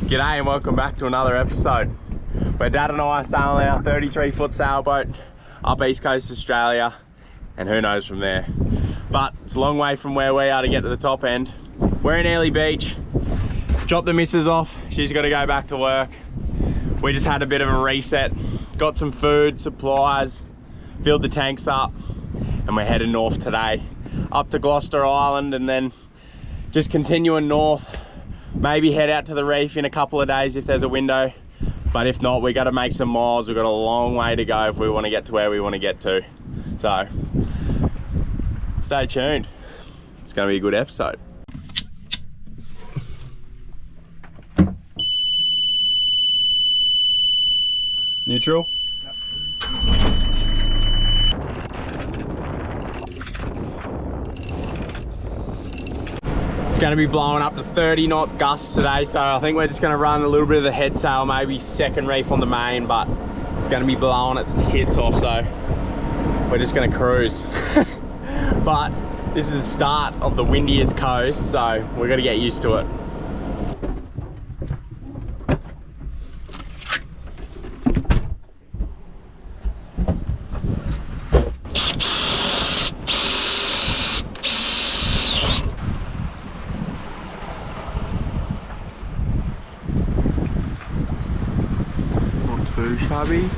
G'day and welcome back to another episode where Dad and I are sailing our 33-foot sailboat up East Coast Australia, and who knows from there. But it's a long way from where we are to get to the top end. We're in Airlie Beach. Dropped the missus off, she's got to go back to work. We just had a bit of a reset, got some food, supplies, filled the tanks up, and we're heading north today up to Gloucester Island, and then just continuing north. Maybe head out to the reef in a couple of days if there's a window, but if not, we got to make some miles. We've got a long way to go if we want to get to where we want to get to. So stay tuned, it's going to be a good episode. Neutral? It's going to be blowing up to 30 knot gusts today, so I think we're just going to run a little bit of the head sail, maybe second reef on the main, but it's going to be blowing its tits off, so we're just going to cruise. But this is the start of the windiest coast, so we're going to get used to it. Too shabby.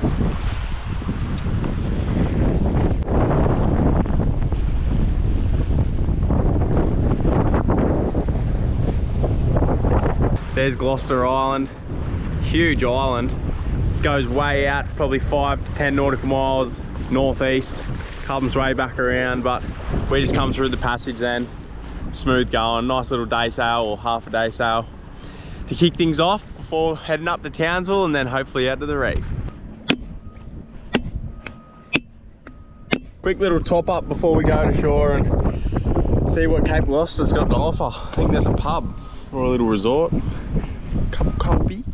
There's Gloucester Island, huge island, goes way out, probably 5 to 10 nautical miles northeast, comes way back around, but we just come through the passage then, smooth going, nice little day sail or half a day sail to kick things off before heading up to Townsville and then hopefully out to the reef. Quick little top up before we go to shore and see what Cape Gloucester's got to offer. I think there's a pub or a little resort, a couple coffees.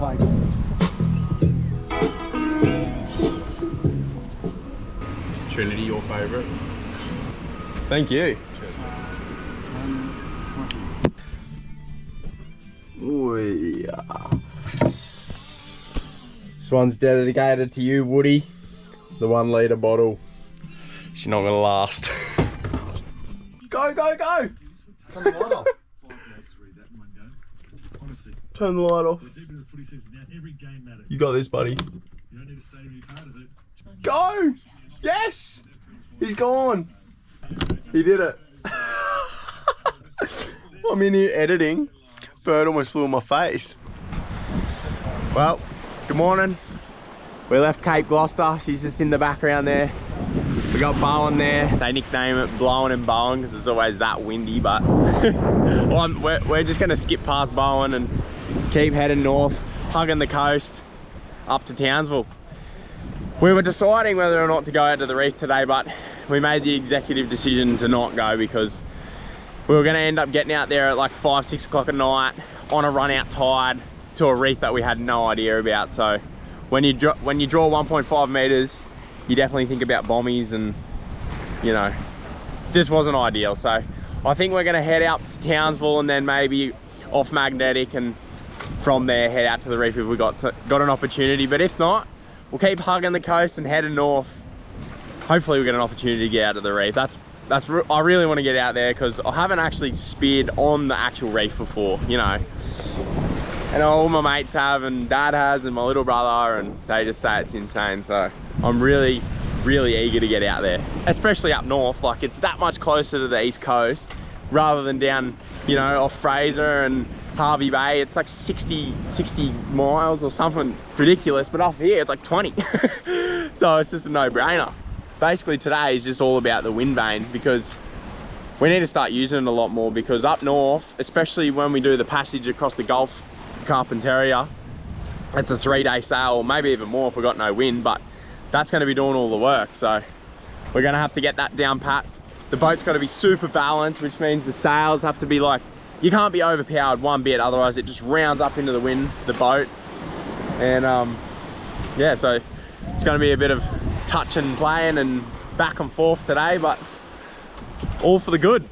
Right there. Trinity, your favourite? Thank you. This one's dedicated to you, Woody. The 1 litre bottle. She's not gonna last. Go, go, go! Turn the light off. Turn the light off. You got this, buddy. Go! Yes! He's gone. He did it. I'm in here editing. Bird almost flew in my face. Well, good morning. We left Cape Gloucester. She's just in the background there. We got Bowen there. They nickname it Blowing and Bowen because it's always that windy, but well, we're just gonna skip past Bowen and keep heading north, hugging the coast up to Townsville. We were deciding whether or not to go out to the reef today, but we made the executive decision to not go because we were gonna end up getting out there at like 5, 6 o'clock at night on a run out tide to a reef that we had no idea about. So when you draw 1.5 meters, you definitely think about bommies, and you know, just wasn't ideal. So I think we're gonna head out to Townsville and then maybe off Magnetic, and from there head out to the reef if we got an opportunity. But if not, we'll keep hugging the coast and heading north. Hopefully we get an opportunity to get out to the reef. I really want to get out there because I haven't actually speared on the actual reef before, you know. And all my mates have, and Dad has, and my little brother, and they just say it's insane. So I'm really, really eager to get out there, especially up north. Like, it's that much closer to the east coast rather than down, you know, off Fraser and Harvey Bay. It's like 60 miles or something ridiculous, but off here it's like 20. So it's just a no-brainer. Basically today is just all about the wind vane, because we need to start using it a lot more, because up north, especially when we do the passage across the Gulf, Carpentaria, it's a 3-day sail, or maybe even more if we got no wind, but that's going to be doing all the work. So we're gonna have to get that down pat. The boat's got to be super balanced, which means the sails have to be like, you can't be overpowered one bit, otherwise it just rounds up into the wind, the boat. And yeah, so it's gonna be a bit of touch and playing and back and forth today, but all for the good.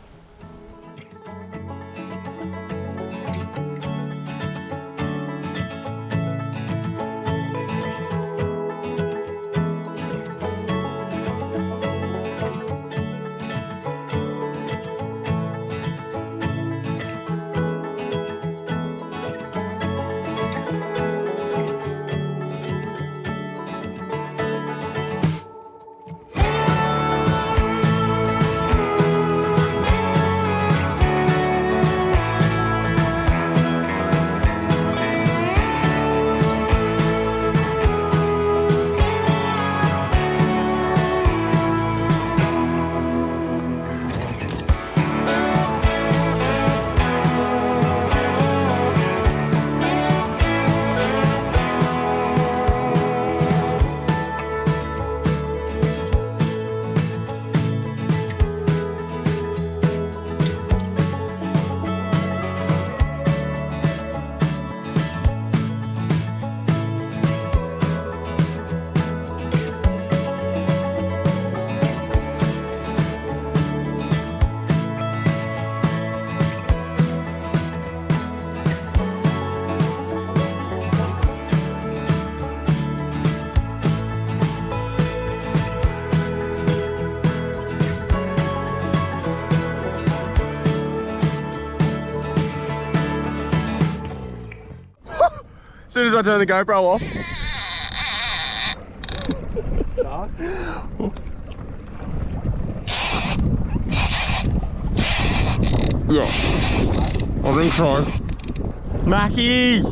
As soon as I turn the GoPro off. Yeah, I think so. Mackie!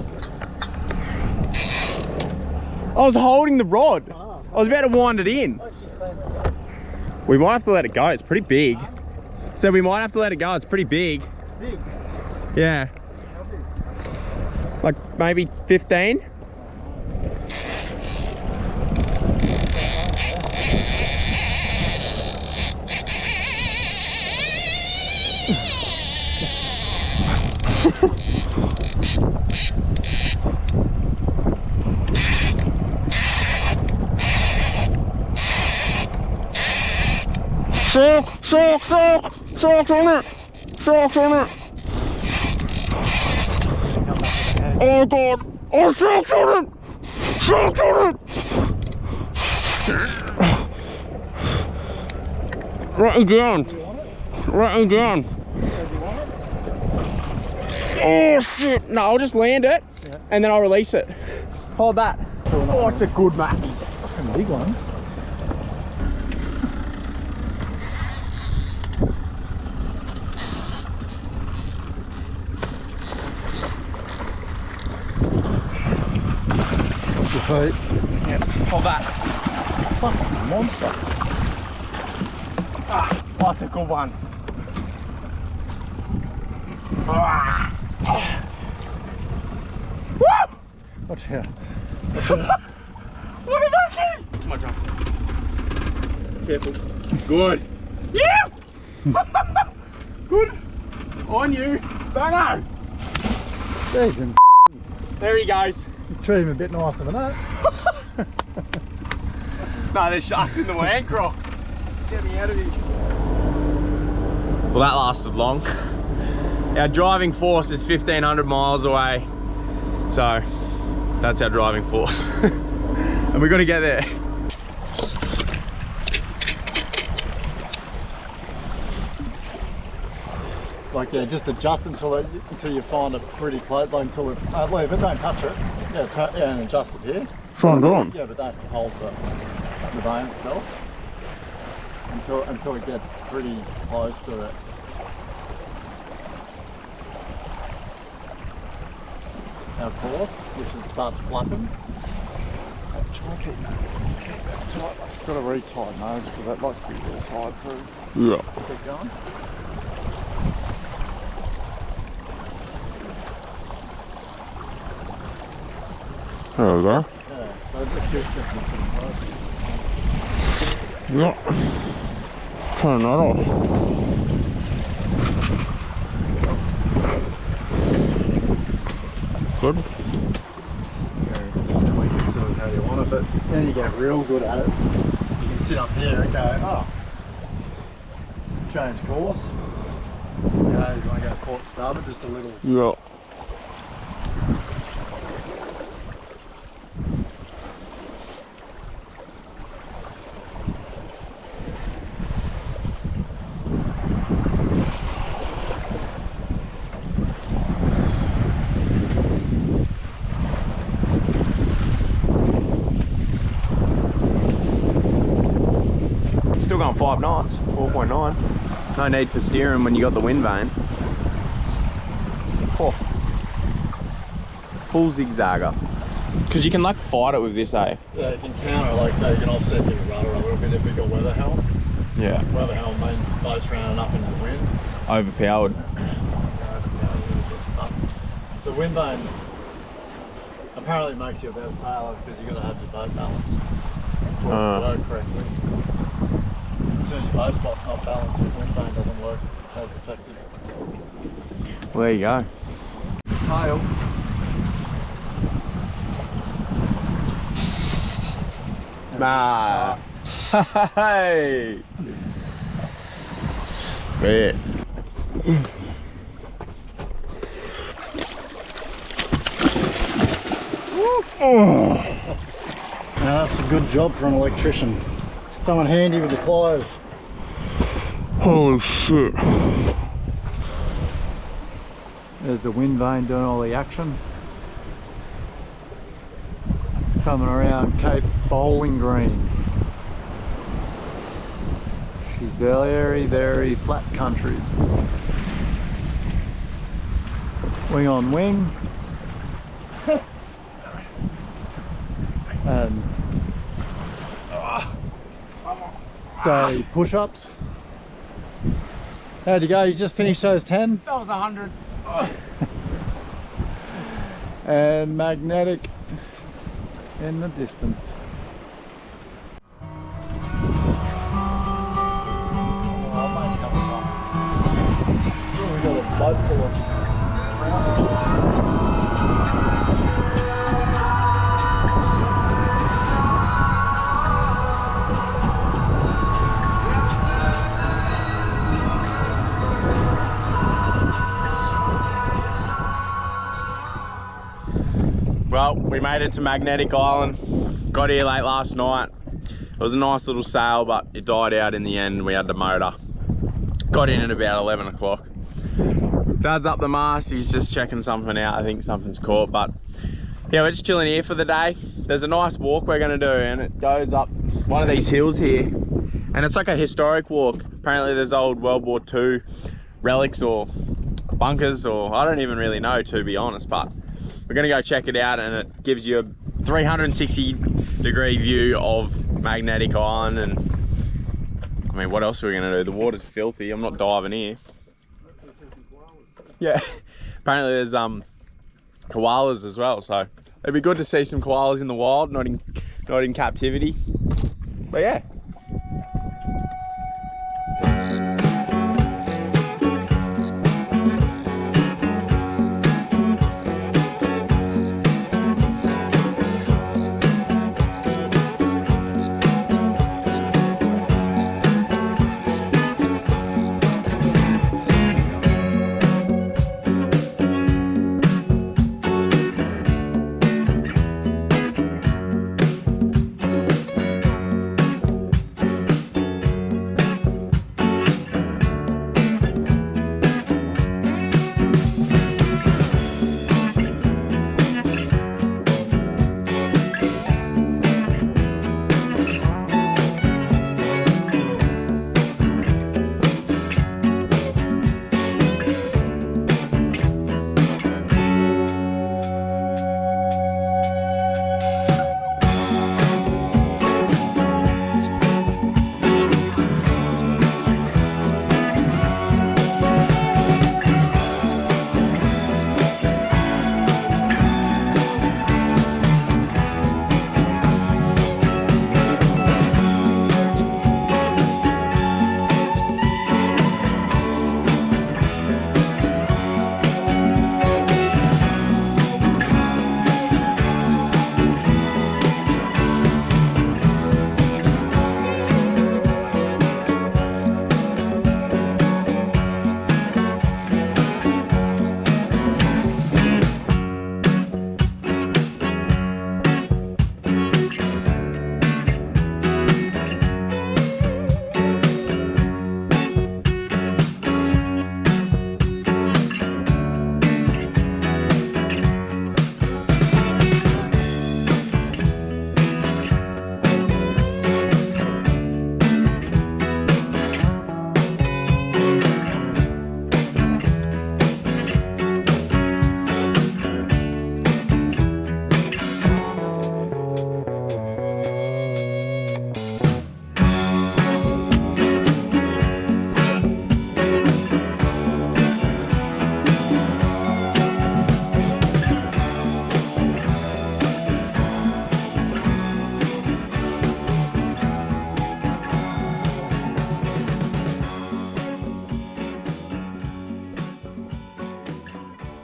I was holding the rod. I was about to wind it in. We might have to let it go, it's pretty big. So we might have to let it go, it's pretty big. Big? Yeah. Like maybe 15? Sharks on it! Sharks on it! Oh god! Oh, sharks on it! Sharks on it! Let me down! Let me down! Oh shit! No, I'll just land it and then I'll release it. Hold that. Oh, it's a good Mackie. That's a big one. Your feet. Yep. Hold that. Fucking monster. Ah, that's a good one. Ah. Woo! Watch out. What a Mackie! My job. Careful. Good. Yeah! Good. On you. Bango! Jeez, there he goes. you treat him a bit nicer than that. No, there's sharks in the way, crocs. Get me out of here. Well, that lasted long. Our driving force is 1,500 miles away. So, that's our driving force. And we're gonna get there. Like, yeah, just adjust until you find it pretty close, like until it's, leave it, don't touch it. Yeah, and adjust it here. Trying on. Yeah, but don't hold the vane itself until it gets pretty close to it. Our course, which starts flapping. Try to keep that tight. Got to re-tie nose because that likes to be real tight too. Yeah. Keep going. There we go. Yeah, so just get pretty close. Yeah. Turn that off. Good. Yeah, just tweak it to how you want it, but then you get real good at it. You can sit up there and go, oh, change course. You know, you want to go port starboard, just a little. Yeah. Still going 5 knots, 4.9. No need for steering when you got the wind vane. Oh. Full zigzagger. Because you can like fight it with this, eh? Yeah, you can counter, like so you can offset your rudder a little bit if you've got weather helm. Yeah. Weather helm means boats rounding up into the wind. Overpowered. But the wind vane apparently makes you a better sailor because you've got to have your boat balance. Blow correctly. As soon as your boat's not balanced, the wind vane doesn't work as effective. Well, there you go. Tail. Nah. Hey. Bet. Now that's a good job for an electrician. Someone handy with the pliers. Holy shit. There's the wind vane doing all the action. Coming around Cape Bowling Green. She's very, very flat country. Wing on wing. And daily push-ups. How'd you go? You just finished those 10? That was 100. And magnetic in the distance. We got a boat full of Well, we made it to Magnetic Island. Got here late last night. It was a nice little sail, but it died out in the end. We had the motor. Got in at about 11 o'clock. Dad's up the mast. He's just checking something out. I think something's caught, but yeah, we're just chilling here for the day. There's a nice walk we're gonna do, and it goes up one of these hills here. And it's like a historic walk. Apparently there's old World War II relics or bunkers, or I don't even really know, to be honest, but we're gonna go check it out, and it gives you a 360-degree view of Magnetic Island. And I mean, what else are we gonna do? The water's filthy. I'm not diving here. Yeah, apparently there's koalas as well, so it'd be good to see some koalas in the wild, not in captivity. But yeah.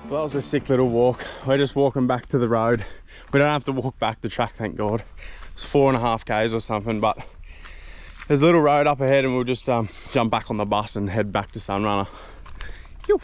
Well, that was a sick little walk. We're just walking back to the road. We don't have to walk back the track, thank God. It's 4.5 k's or something, but there's a little road up ahead and we'll just jump back on the bus and head back to Sunrunner. Phew.